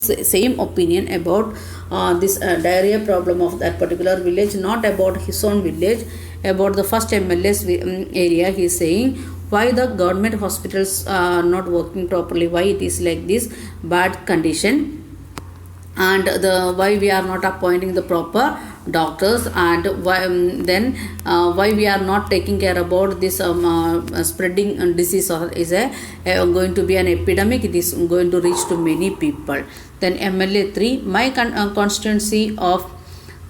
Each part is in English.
same opinion about this diarrhea problem of that particular village, not about his own village, about the first MLA's area. He is saying why the government hospitals are not working properly, why it is like this bad condition, and the why we are not appointing the proper doctors, and why why we are not taking care about this spreading disease, or is going to be an epidemic, it is going to reach to many people. Then MLA 3, my constituency of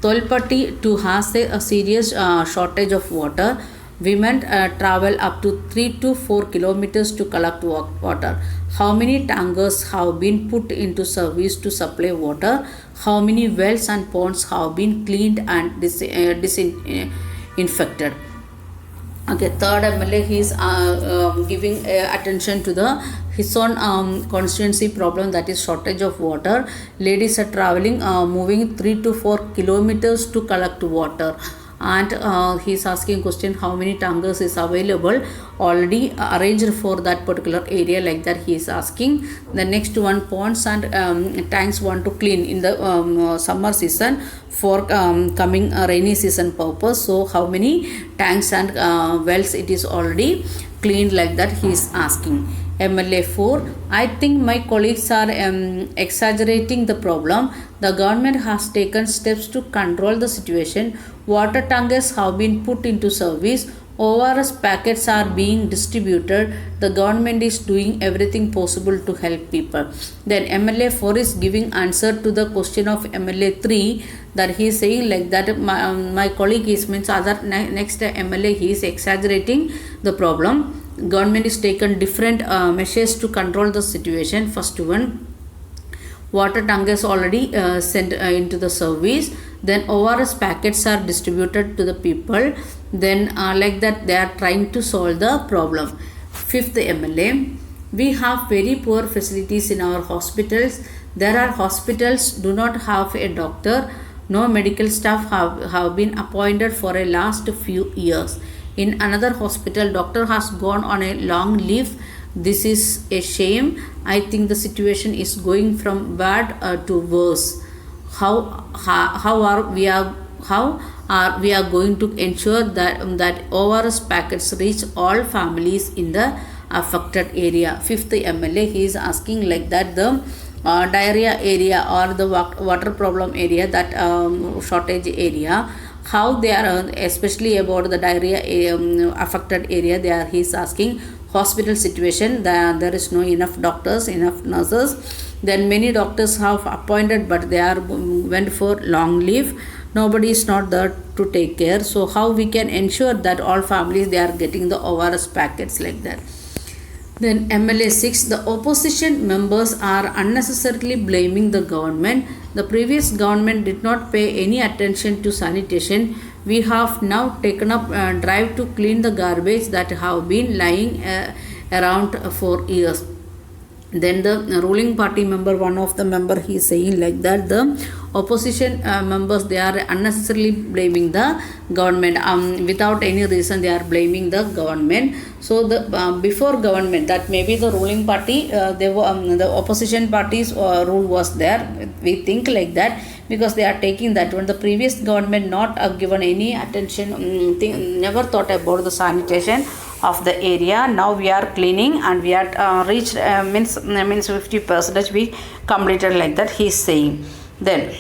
Tolpatti to has a serious shortage of water. Women travel up to 3 to 4 kilometers to collect water. How many tankers have been put into service to supply water? How many wells and ponds have been cleaned and disinfected? Okay, third MLA, he is giving attention to the his own constituency problem, that is shortage of water. Ladies are traveling, moving 3 to 4 kilometers to collect water, and he is asking question how many tankers is available already arranged for that particular area, like that he is asking. The next one, ponds and tanks want to clean in the summer season for coming rainy season purpose. So how many tanks and wells it is already cleaned, like that he is asking. MLA 4, I think my colleagues are exaggerating the problem. The government has taken steps to control the situation. Water tankers have been put into service. ORS packets are being distributed. The government is doing everything possible to help people. Then MLA 4 is giving answer to the question of MLA 3, that he is saying like that my colleague is means other next MLA, he is exaggerating the problem. Government is taken different measures to control the situation. First one, water tankers already sent into the service. Then ORS packets are distributed to the people. Then like that they are trying to solve the problem. Fifth MLA, we have very poor facilities in our hospitals. There are hospitals do not have a doctor. No medical staff have been appointed for a last few years. In another hospital, doctor has gone on a long leave. This is a shame. I think the situation is going from bad to worse. How are we going to ensure that ORS packets reach all families in the affected area? Fifth MLA, he is asking like that the diarrhea area or the water problem area, that shortage area, how they are especially about the diarrhea affected area, he is asking. Hospital situation, there is no enough doctors, enough nurses. Then many doctors have appointed, but they are went for long leave. Nobody is not there to take care. So how we can ensure that all families they are getting the ORS packets, like that? Then MLA 6, the opposition members are unnecessarily blaming the government. The previous government did not pay any attention to sanitation. We have now taken up a drive to clean the garbage that have been lying around for years. Then the ruling party member, one of the member, he is saying like that the opposition members, they are unnecessarily blaming the government, without any reason they are blaming the government. So the before government, that maybe the ruling party, they were the opposition party's rule was there, we think like that, because they are taking that one. The previous government not given any attention, never thought about the sanitation of the area. Now we are cleaning and we are reached means 50% we completed, like that he is saying. Then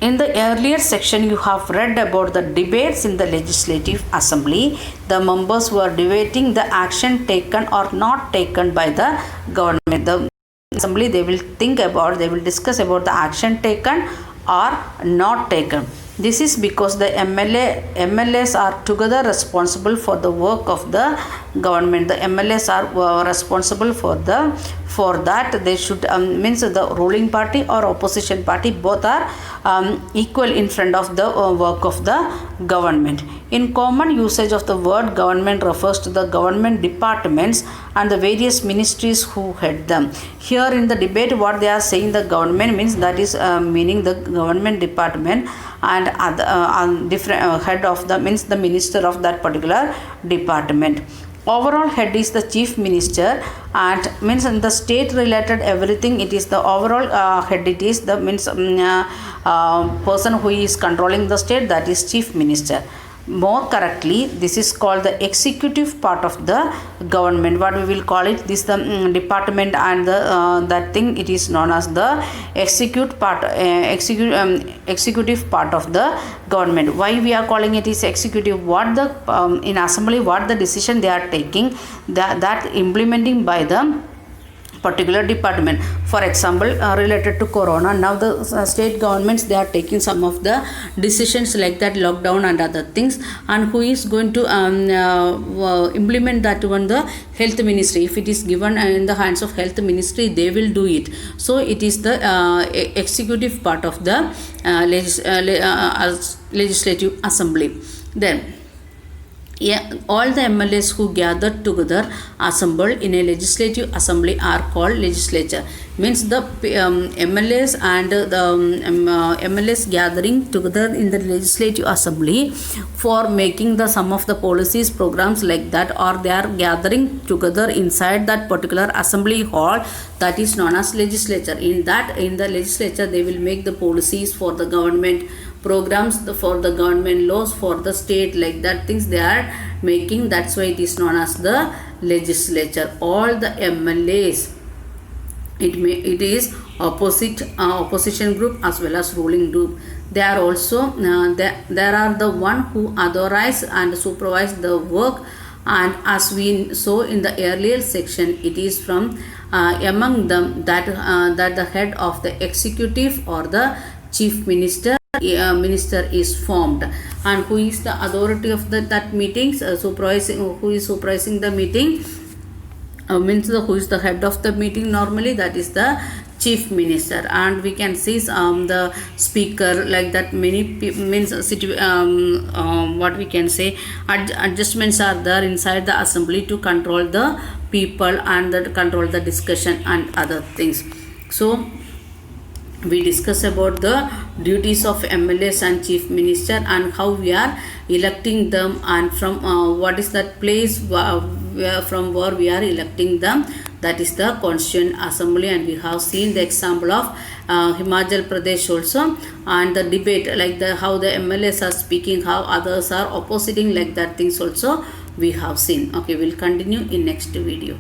in the earlier section you have read about the debates in the Legislative Assembly. The members were debating the action taken or not taken by the government. The assembly, they will discuss about the action taken or not taken. This is because the MLAs are together responsible for the work of the government. The MLAs are responsible for that. They should means the ruling party or opposition party, both are equal in front of the work of the government. In common usage of the word government refers to the government departments and the various ministries who head them. Here in the debate, what they are saying, the government means, that is meaning the government department, and different head of the means the minister of that particular department. overall head is the chief minister, and means in the state related everything, it is the overall head, it is the means person who is controlling the state, that is chief minister. More correctly, this is called the executive part of the government. What we will call it, this the department and the that thing, it is known as the executive part of the government. Why we are calling it is executive? What the in assembly, what the decision they are taking, that implementing by the particular department. For example, related to corona, now the state governments, they are taking some of the decisions like that, lockdown and other things, and who is going to implement that one? The health ministry. If it is given in the hands of health ministry, they will do it. So it is the executive part of the legislative assembly. Then all the MLAs who gathered together, assembled in a legislative assembly, are called legislature. Means the MLAs and the MLAs gathering together in the legislative assembly for making the some of the policies, programs like that, or they are gathering together inside that particular assembly hall, that is known as legislature. In the legislature, they will make the policies for the government, programs for the government, laws for the state, like that things they are making. That's why it is known as the legislature. All the MLAs, it is opposition group as well as ruling group. They are also there are the one who authorize and supervise the work. And as we saw in the earlier section, it is from among them that the head of the executive or the chief minister is formed, and who is the authority of that meetings, who is supervising the meeting, means who is the head of the meeting normally, that is the chief minister. And we can see the speaker, like that many means what we can say, adjustments are there inside the assembly to control the people and control the discussion and other things. So we discuss about the duties of MLAs and chief minister, and how we are electing them, and from what is that place from where we are electing them, that is the Constituent Assembly. And we have seen the example of Himachal Pradesh also, and the debate, like how the MLAs are speaking, how others are opposing, like that things also we have seen. Okay, we'll continue in next video.